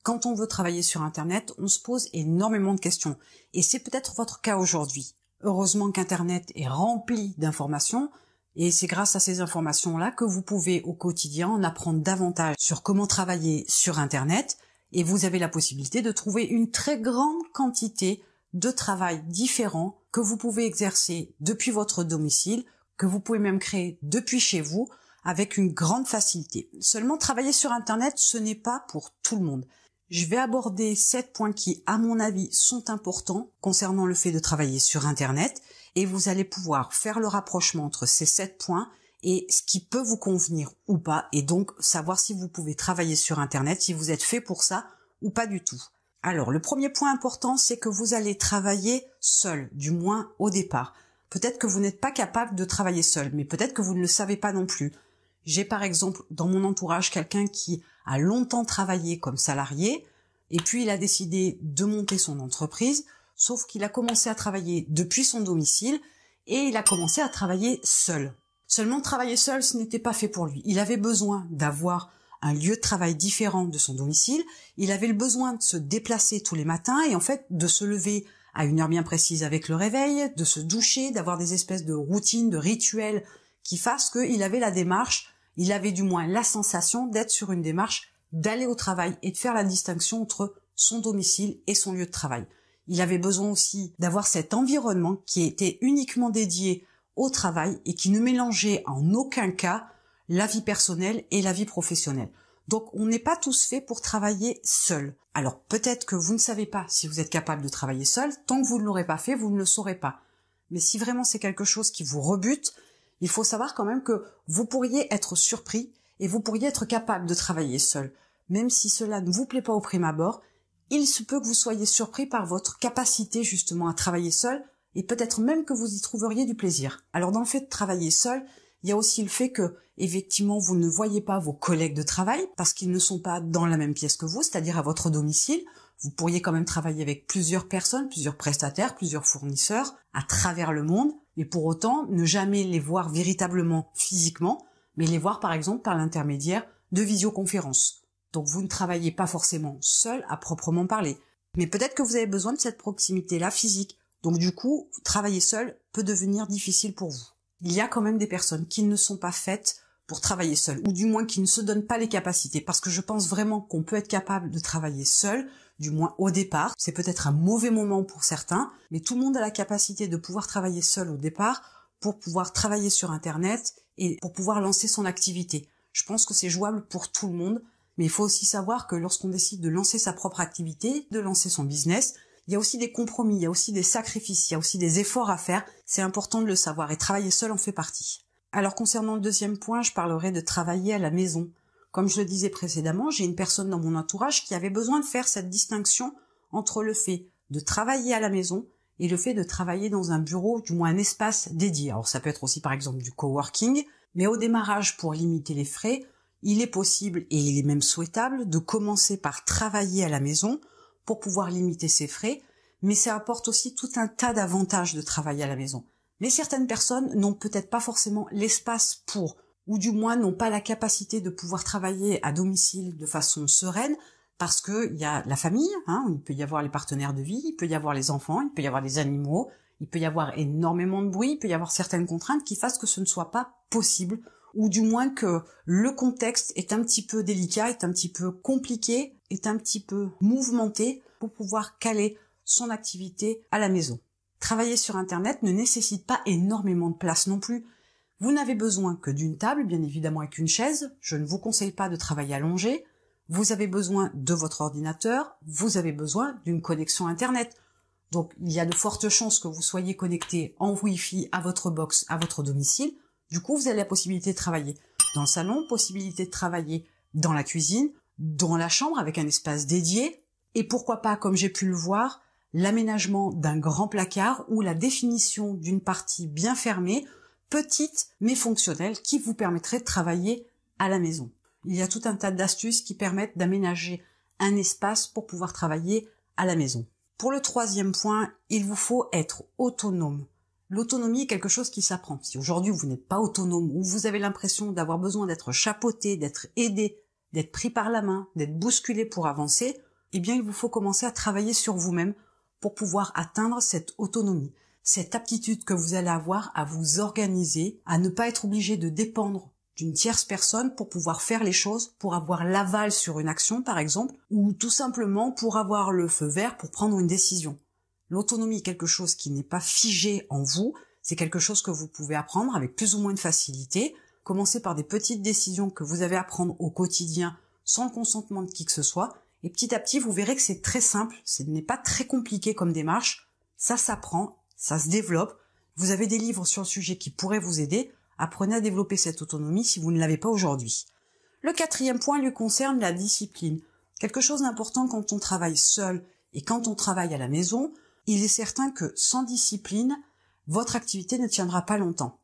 Quand on veut travailler sur Internet, on se pose énormément de questions. Et c'est peut-être votre cas aujourd'hui. Heureusement qu'Internet est rempli d'informations, et c'est grâce à ces informations-là que vous pouvez au quotidien en apprendre davantage sur comment travailler sur Internet, et vous avez la possibilité de trouver une très grande quantité de travail différents que vous pouvez exercer depuis votre domicile, que vous pouvez même créer depuis chez vous, avec une grande facilité. Seulement, travailler sur Internet, ce n'est pas pour tout le monde. Je vais aborder 7 points qui, à mon avis, sont importants concernant le fait de travailler sur Internet, et vous allez pouvoir faire le rapprochement entre ces 7 points et ce qui peut vous convenir ou pas, et donc savoir si vous pouvez travailler sur Internet, si vous êtes fait pour ça ou pas du tout. Alors, le premier point important, c'est que vous allez travailler seul, du moins au départ. Peut-être que vous n'êtes pas capable de travailler seul, mais peut-être que vous ne le savez pas non plus. J'ai par exemple dans mon entourage quelqu'un qui a longtemps travaillé comme salarié et puis il a décidé de monter son entreprise, sauf qu'il a commencé à travailler depuis son domicile et il a commencé à travailler seul. Seulement travailler seul, ce n'était pas fait pour lui. Il avait besoin d'avoir un lieu de travail différent de son domicile, il avait le besoin de se déplacer tous les matins et en fait de se lever à une heure bien précise avec le réveil, de se doucher, d'avoir des espèces de routines, de rituels qui fassent qu'il avait la démarche, il avait du moins la sensation d'être sur une démarche, d'aller au travail et de faire la distinction entre son domicile et son lieu de travail. Il avait besoin aussi d'avoir cet environnement qui était uniquement dédié au travail et qui ne mélangeait en aucun cas la vie personnelle et la vie professionnelle. Donc on n'est pas tous faits pour travailler seul. Alors peut-être que vous ne savez pas si vous êtes capable de travailler seul, tant que vous ne l'aurez pas fait, vous ne le saurez pas. Mais si vraiment c'est quelque chose qui vous rebute, il faut savoir quand même que vous pourriez être surpris et vous pourriez être capable de travailler seul. Même si cela ne vous plaît pas au prime abord, il se peut que vous soyez surpris par votre capacité justement à travailler seul et peut-être même que vous y trouveriez du plaisir. Alors dans le fait de travailler seul, il y a aussi le fait que, effectivement, vous ne voyez pas vos collègues de travail parce qu'ils ne sont pas dans la même pièce que vous, c'est-à-dire à votre domicile. Vous pourriez quand même travailler avec plusieurs personnes, plusieurs prestataires, plusieurs fournisseurs à travers le monde, mais pour autant ne jamais les voir véritablement physiquement, mais les voir par exemple par l'intermédiaire de visioconférences. Donc vous ne travaillez pas forcément seul à proprement parler, mais peut-être que vous avez besoin de cette proximité-là physique. Donc du coup, travailler seul peut devenir difficile pour vous. Il y a quand même des personnes qui ne sont pas faites pour travailler seul, ou du moins qui ne se donnent pas les capacités, parce que je pense vraiment qu'on peut être capable de travailler seul, du moins au départ. C'est peut-être un mauvais moment pour certains, mais tout le monde a la capacité de pouvoir travailler seul au départ pour pouvoir travailler sur Internet et pour pouvoir lancer son activité. Je pense que c'est jouable pour tout le monde, mais il faut aussi savoir que lorsqu'on décide de lancer sa propre activité, de lancer son business, il y a aussi des compromis, il y a aussi des sacrifices, il y a aussi des efforts à faire. C'est important de le savoir et travailler seul en fait partie. Alors concernant le deuxième point, je parlerai de travailler à la maison. Comme je le disais précédemment, j'ai une personne dans mon entourage qui avait besoin de faire cette distinction entre le fait de travailler à la maison et le fait de travailler dans un bureau, du moins un espace dédié. Alors ça peut être aussi par exemple du coworking, mais au démarrage, pour limiter les frais, il est possible et il est même souhaitable de commencer par travailler à la maison pour pouvoir limiter ses frais, mais ça apporte aussi tout un tas d'avantages de travailler à la maison. Mais certaines personnes n'ont peut-être pas forcément l'espace pour, ou du moins n'ont pas la capacité de pouvoir travailler à domicile de façon sereine, parce qu'il y a la famille, il peut y avoir les partenaires de vie, il peut y avoir les enfants, il peut y avoir les animaux, il peut y avoir énormément de bruit, il peut y avoir certaines contraintes qui fassent que ce ne soit pas possible, ou du moins que le contexte est un petit peu délicat, est un petit peu compliqué, est un petit peu mouvementé pour pouvoir caler son activité à la maison. Travailler sur Internet ne nécessite pas énormément de place non plus. Vous n'avez besoin que d'une table, bien évidemment avec une chaise. Je ne vous conseille pas de travailler allongé. Vous avez besoin de votre ordinateur. Vous avez besoin d'une connexion Internet. Donc, il y a de fortes chances que vous soyez connecté en Wi-Fi à votre box, à votre domicile. Du coup, vous avez la possibilité de travailler dans le salon, possibilité de travailler dans la cuisine, dans la chambre avec un espace dédié. Et pourquoi pas, comme j'ai pu le voir, l'aménagement d'un grand placard ou la définition d'une partie bien fermée, petite mais fonctionnelle, qui vous permettrait de travailler à la maison. Il y a tout un tas d'astuces qui permettent d'aménager un espace pour pouvoir travailler à la maison. Pour le troisième point, il vous faut être autonome. L'autonomie est quelque chose qui s'apprend. Si aujourd'hui vous n'êtes pas autonome ou vous avez l'impression d'avoir besoin d'être chapeauté, d'être aidé, d'être pris par la main, d'être bousculé pour avancer, eh bien il vous faut commencer à travailler sur vous-même pour pouvoir atteindre cette autonomie, cette aptitude que vous allez avoir à vous organiser, à ne pas être obligé de dépendre d'une tierce personne pour pouvoir faire les choses, pour avoir l'aval sur une action par exemple, ou tout simplement pour avoir le feu vert pour prendre une décision. L'autonomie est quelque chose qui n'est pas figé en vous, c'est quelque chose que vous pouvez apprendre avec plus ou moins de facilité. Commencez par des petites décisions que vous avez à prendre au quotidien sans le consentement de qui que ce soit, et petit à petit vous verrez que c'est très simple, ce n'est pas très compliqué comme démarche, ça s'apprend, ça se développe. Vous avez des livres sur le sujet qui pourraient vous aider. Apprenez à développer cette autonomie si vous ne l'avez pas aujourd'hui. Le 4e point lui concerne la discipline. Quelque chose d'important quand on travaille seul et quand on travaille à la maison, il est certain que sans discipline, votre activité ne tiendra pas longtemps.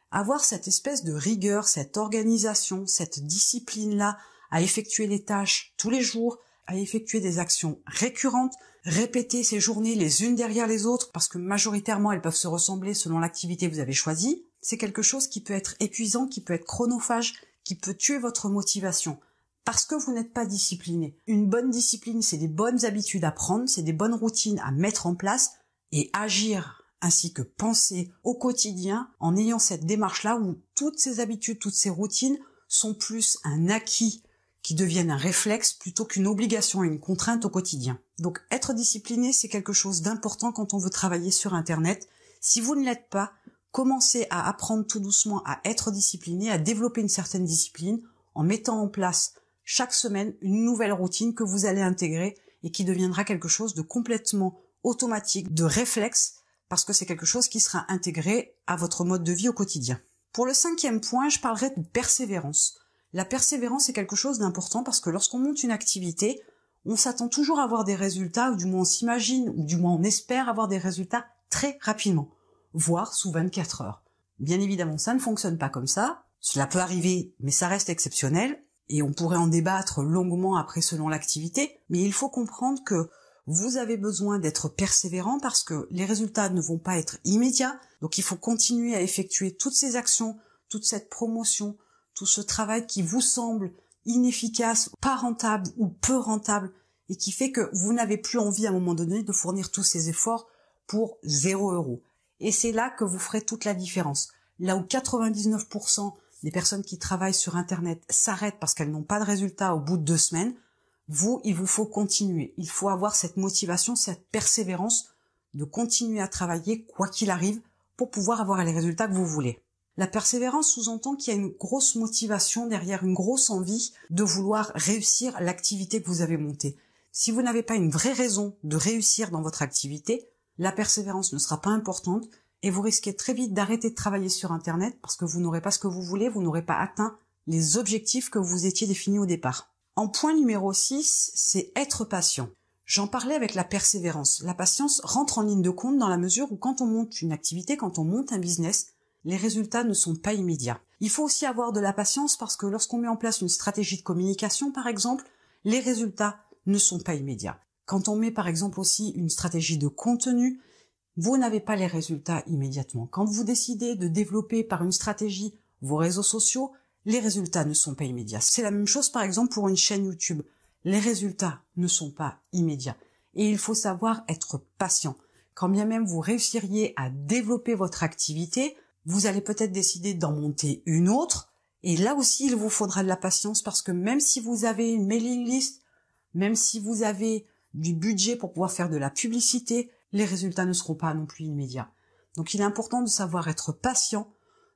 Avoir cette espèce de rigueur, cette organisation, cette discipline-là à effectuer les tâches tous les jours, à effectuer des actions récurrentes, répéter ces journées les unes derrière les autres, parce que majoritairement elles peuvent se ressembler selon l'activité que vous avez choisie, c'est quelque chose qui peut être épuisant, qui peut être chronophage, qui peut tuer votre motivation, parce que vous n'êtes pas discipliné. Une bonne discipline, c'est des bonnes habitudes à prendre, c'est des bonnes routines à mettre en place et agir ainsi que penser au quotidien en ayant cette démarche-là où toutes ces habitudes, toutes ces routines sont plus un acquis qui deviennent un réflexe plutôt qu'une obligation et une contrainte au quotidien. Donc être discipliné, c'est quelque chose d'important quand on veut travailler sur Internet. Si vous ne l'êtes pas, commencez à apprendre tout doucement à être discipliné, à développer une certaine discipline en mettant en place chaque semaine une nouvelle routine que vous allez intégrer et qui deviendra quelque chose de complètement automatique, de réflexe, parce que c'est quelque chose qui sera intégré à votre mode de vie au quotidien. Pour le 5e point, je parlerai de persévérance. La persévérance est quelque chose d'important parce que lorsqu'on monte une activité, on s'attend toujours à avoir des résultats, ou du moins on s'imagine, ou du moins on espère avoir des résultats très rapidement, voire sous 24 heures. Bien évidemment, ça ne fonctionne pas comme ça. Cela peut arriver, mais ça reste exceptionnel, et on pourrait en débattre longuement après selon l'activité, mais il faut comprendre que vous avez besoin d'être persévérant parce que les résultats ne vont pas être immédiats, donc il faut continuer à effectuer toutes ces actions, toute cette promotion, tout ce travail qui vous semble inefficace, pas rentable ou peu rentable, et qui fait que vous n'avez plus envie à un moment donné de fournir tous ces efforts pour 0 €. Et c'est là que vous ferez toute la différence. Là où 99% des personnes qui travaillent sur Internet s'arrêtent parce qu'elles n'ont pas de résultats au bout de 2 semaines, il vous faut continuer. Il faut avoir cette motivation, cette persévérance de continuer à travailler quoi qu'il arrive pour pouvoir avoir les résultats que vous voulez. La persévérance sous-entend qu'il y a une grosse motivation derrière, une grosse envie de vouloir réussir l'activité que vous avez montée. Si vous n'avez pas une vraie raison de réussir dans votre activité, la persévérance ne sera pas importante et vous risquez très vite d'arrêter de travailler sur Internet parce que vous n'aurez pas ce que vous voulez, vous n'aurez pas atteint les objectifs que vous étiez définis au départ. En point numéro 6, c'est être patient. J'en parlais avec la persévérance. La patience rentre en ligne de compte dans la mesure où quand on monte une activité, quand on monte un business, les résultats ne sont pas immédiats. Il faut aussi avoir de la patience parce que lorsqu'on met en place une stratégie de communication, par exemple, les résultats ne sont pas immédiats. Quand on met par exemple aussi une stratégie de contenu, vous n'avez pas les résultats immédiatement. Quand vous décidez de développer par une stratégie vos réseaux sociaux, les résultats ne sont pas immédiats. C'est la même chose par exemple pour une chaîne YouTube. Les résultats ne sont pas immédiats. Et il faut savoir être patient. Quand bien même vous réussiriez à développer votre activité, vous allez peut-être décider d'en monter une autre. Et là aussi, il vous faudra de la patience parce que même si vous avez une mailing list, même si vous avez du budget pour pouvoir faire de la publicité, les résultats ne seront pas non plus immédiats. Donc il est important de savoir être patient,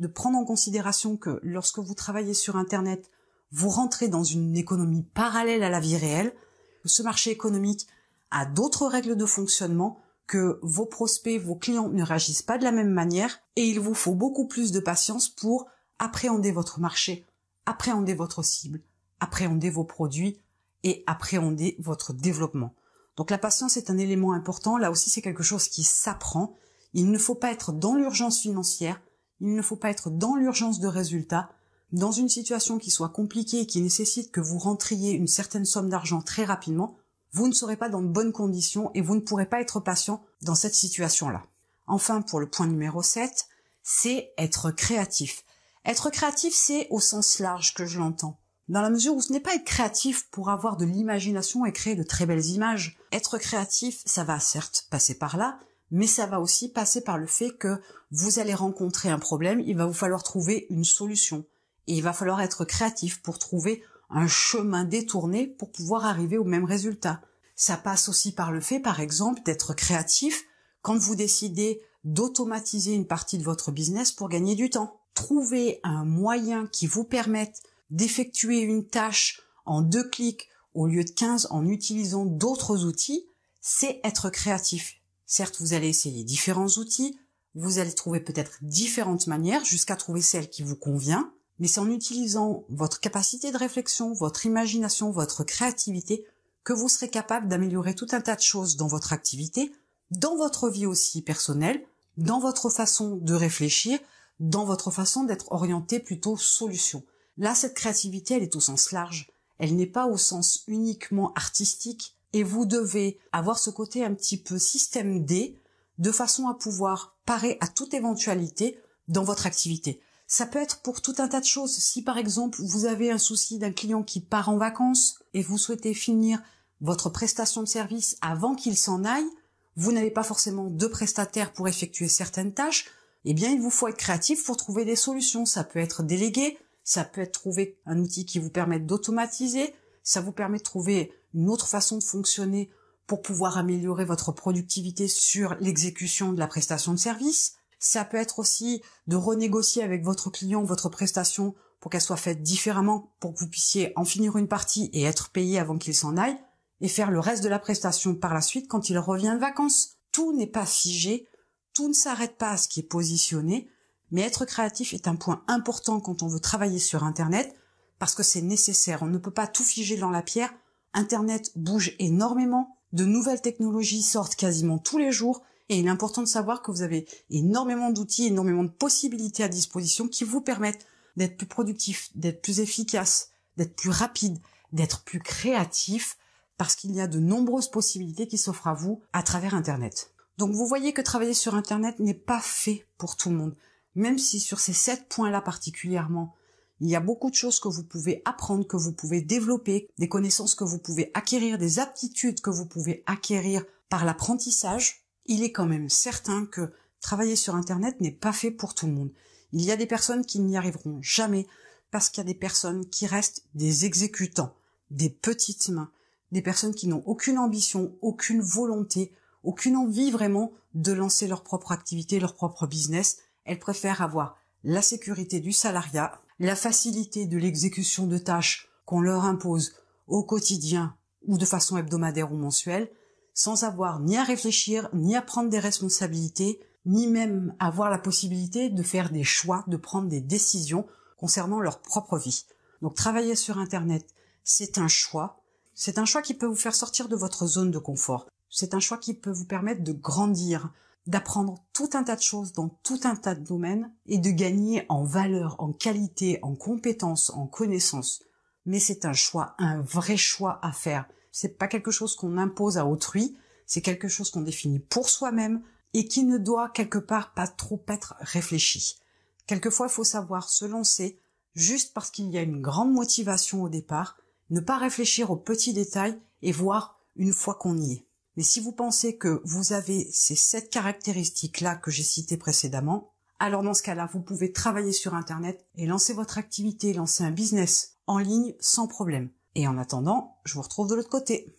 de prendre en considération que lorsque vous travaillez sur Internet, vous rentrez dans une économie parallèle à la vie réelle, que ce marché économique a d'autres règles de fonctionnement, que vos prospects, vos clients ne réagissent pas de la même manière, et il vous faut beaucoup plus de patience pour appréhender votre marché, appréhender votre cible, appréhender vos produits et appréhender votre développement. Donc la patience est un élément important, là aussi c'est quelque chose qui s'apprend. Il ne faut pas être dans l'urgence financière, il ne faut pas être dans l'urgence de résultats, dans une situation qui soit compliquée et qui nécessite que vous rentriez une certaine somme d'argent très rapidement, vous ne serez pas dans de bonnes conditions et vous ne pourrez pas être patient dans cette situation-là. Enfin, pour le point numéro 7, c'est être créatif. Être créatif, c'est au sens large que je l'entends. dans la mesure où ce n'est pas être créatif pour avoir de l'imagination et créer de très belles images. Être créatif, ça va certes passer par là, mais ça va aussi passer par le fait que vous allez rencontrer un problème, il va vous falloir trouver une solution. Et il va falloir être créatif pour trouver un chemin détourné pour pouvoir arriver au même résultat. Ça passe aussi par le fait, par exemple, d'être créatif quand vous décidez d'automatiser une partie de votre business pour gagner du temps. Trouver un moyen qui vous permette d'effectuer une tâche en 2 clics au lieu de 15 en utilisant d'autres outils, c'est être créatif. Certes, vous allez essayer différents outils, vous allez trouver peut-être différentes manières jusqu'à trouver celle qui vous convient, mais c'est en utilisant votre capacité de réflexion, votre imagination, votre créativité que vous serez capable d'améliorer tout un tas de choses dans votre activité, dans votre vie aussi personnelle, dans votre façon de réfléchir, dans votre façon d'être orienté plutôt solution. Là, cette créativité, elle est au sens large. Elle n'est pas au sens uniquement artistique et vous devez avoir ce côté un petit peu système D de façon à pouvoir parer à toute éventualité dans votre activité. Ça peut être pour tout un tas de choses. Si par exemple, vous avez un souci d'un client qui part en vacances et vous souhaitez finir votre prestation de service avant qu'il s'en aille, vous n'avez pas forcément de prestataires pour effectuer certaines tâches, eh bien il vous faut être créatif pour trouver des solutions. Ça peut être délégué, ça peut être trouver un outil qui vous permette d'automatiser, ça vous permet de trouver une autre façon de fonctionner pour pouvoir améliorer votre productivité sur l'exécution de la prestation de service. Ça peut être aussi de renégocier avec votre client votre prestation pour qu'elle soit faite différemment, pour que vous puissiez en finir une partie et être payé avant qu'il s'en aille, et faire le reste de la prestation par la suite quand il revient de vacances. Tout n'est pas figé, tout ne s'arrête pas à ce qui est positionné, mais être créatif est un point important quand on veut travailler sur Internet, parce que c'est nécessaire. On ne peut pas tout figer dans la pierre. Internet bouge énormément, de nouvelles technologies sortent quasiment tous les jours, et il est important de savoir que vous avez énormément d'outils, énormément de possibilités à disposition qui vous permettent d'être plus productif, d'être plus efficace, d'être plus rapide, d'être plus créatif, parce qu'il y a de nombreuses possibilités qui s'offrent à vous à travers Internet. Donc vous voyez que travailler sur Internet n'est pas fait pour tout le monde. Même si sur ces 7 points-là particulièrement, il y a beaucoup de choses que vous pouvez apprendre, que vous pouvez développer, des connaissances que vous pouvez acquérir, des aptitudes que vous pouvez acquérir par l'apprentissage, il est quand même certain que travailler sur Internet n'est pas fait pour tout le monde. Il y a des personnes qui n'y arriveront jamais parce qu'il y a des personnes qui restent des exécutants, des petites mains, des personnes qui n'ont aucune ambition, aucune volonté, aucune envie vraiment de lancer leur propre activité, leur propre business. Elles préfèrent avoir la sécurité du salariat, la facilité de l'exécution de tâches qu'on leur impose au quotidien ou de façon hebdomadaire ou mensuelle, sans avoir ni à réfléchir, ni à prendre des responsabilités, ni même avoir la possibilité de faire des choix, de prendre des décisions concernant leur propre vie. Donc travailler sur Internet, c'est un choix. C'est un choix qui peut vous faire sortir de votre zone de confort. C'est un choix qui peut vous permettre de grandir, d'apprendre tout un tas de choses dans tout un tas de domaines et de gagner en valeur, en qualité, en compétences, en connaissances. Mais c'est un choix, un vrai choix à faire. C'est pas quelque chose qu'on impose à autrui, c'est quelque chose qu'on définit pour soi-même et qui ne doit quelque part pas trop être réfléchi. Quelquefois, il faut savoir se lancer juste parce qu'il y a une grande motivation au départ, ne pas réfléchir aux petits détails et voir une fois qu'on y est. Mais si vous pensez que vous avez ces 7 caractéristiques-là que j'ai citées précédemment, alors dans ce cas-là, vous pouvez travailler sur Internet et lancer votre activité, lancer un business en ligne sans problème. Et en attendant, je vous retrouve de l'autre côté.